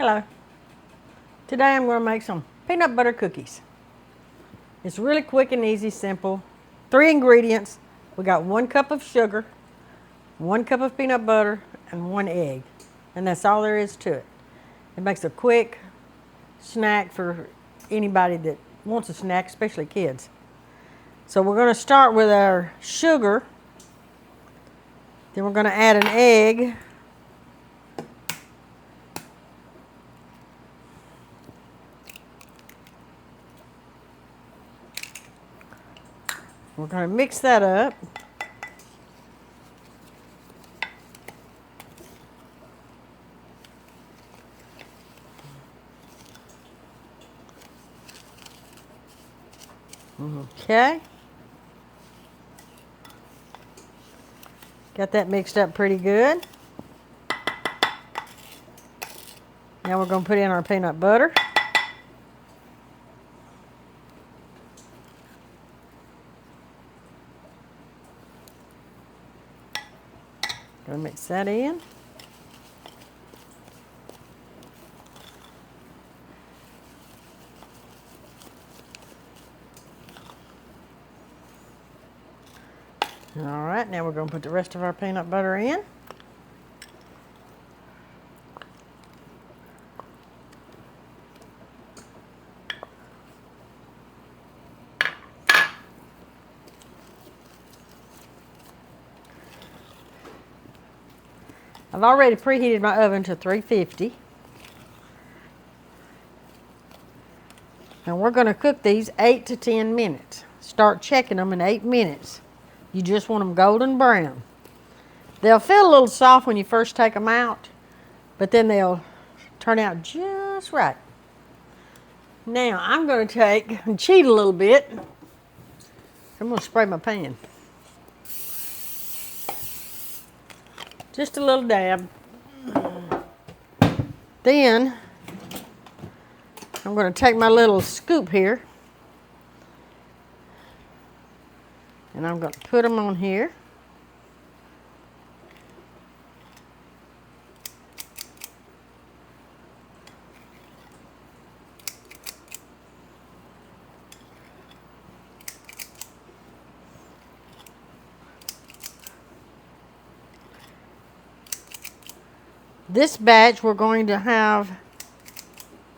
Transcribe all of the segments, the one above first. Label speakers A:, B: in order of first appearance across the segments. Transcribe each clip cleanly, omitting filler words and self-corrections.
A: Hello. Today I'm going to make some peanut butter cookies. It's really quick and easy, simple. 3 ingredients. We got 1 cup of sugar, 1 cup of peanut butter, and 1 egg. And that's all there is to it. It makes a quick snack for anybody that wants a snack, especially kids. So we're going to start with our sugar. Then we're going to add an egg. We're going to mix that up. Okay. Got that mixed up pretty good. Now we're going to put in our peanut butter. Going to mix that in. All right, now we're going to put the rest of our peanut butter in. I've already preheated my oven to 350. And we're going to cook these 8 to 10 minutes. Start checking them in 8 minutes. You just want them golden brown. They'll feel a little soft when you first take them out, but then they'll turn out just right. Now I'm going to take and cheat a little bit. I'm going to spray my pan. Just a little dab. Then I'm going to take my little scoop here and I'm going to put them on here. This batch we're going to have,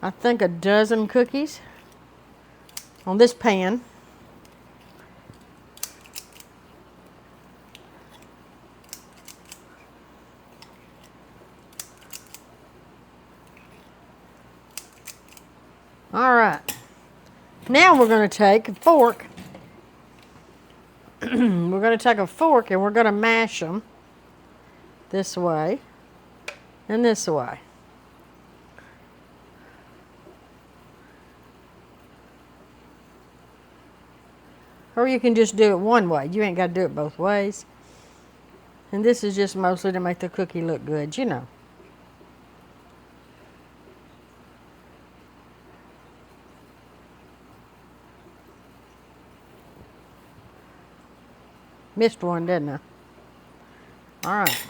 A: I think, a dozen cookies on this pan. All right, now we're going to take a fork. We're going to take a fork and we're going to mash them this way and this way. Or you can just do it one way. You ain't got to do it both ways. And this is just mostly to make the cookie look good, you know. Missed one, didn't I? All right.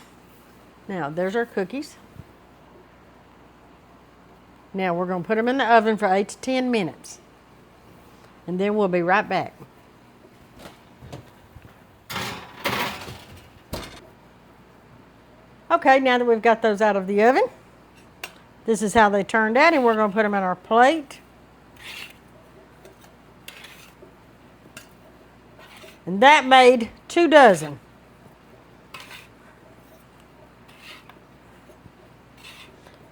A: Now, there's our cookies. Now, we're going to put them in the oven for 8 to 10 minutes. And then we'll be right back. Okay, now that we've got those out of the oven, this is how they turned out, and we're going to put them in our plate. And that made 2 dozen.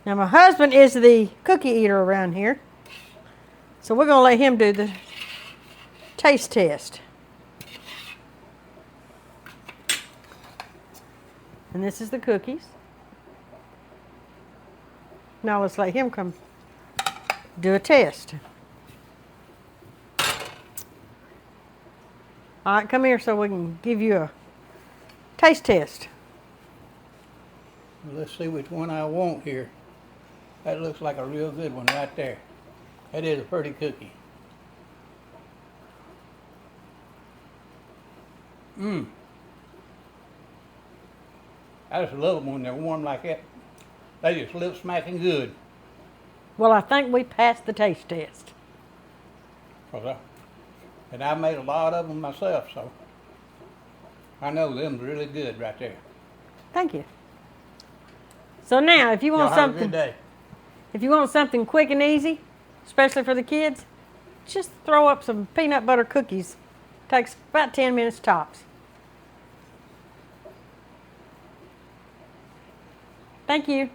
A: Now my husband is the cookie eater around here, so we're going to let him do the taste test. And this is the cookies. Now let's let him come do a test. All right, come here so we can give you a taste test.
B: Well, let's see which one I want here. That looks like a real good one right there. That is a pretty cookie. I just love them when they're warm like that. They just lip smacking good.
A: Well, I think we passed the taste test.
B: And I made a lot of them myself, so I know them's really good right there.
A: Thank you. So now, if you
B: Y'all
A: want
B: have a
A: something,
B: good day.
A: if you want something quick and easy, especially for the kids, just throw up some peanut butter cookies. Takes about 10 minutes tops. Thank you.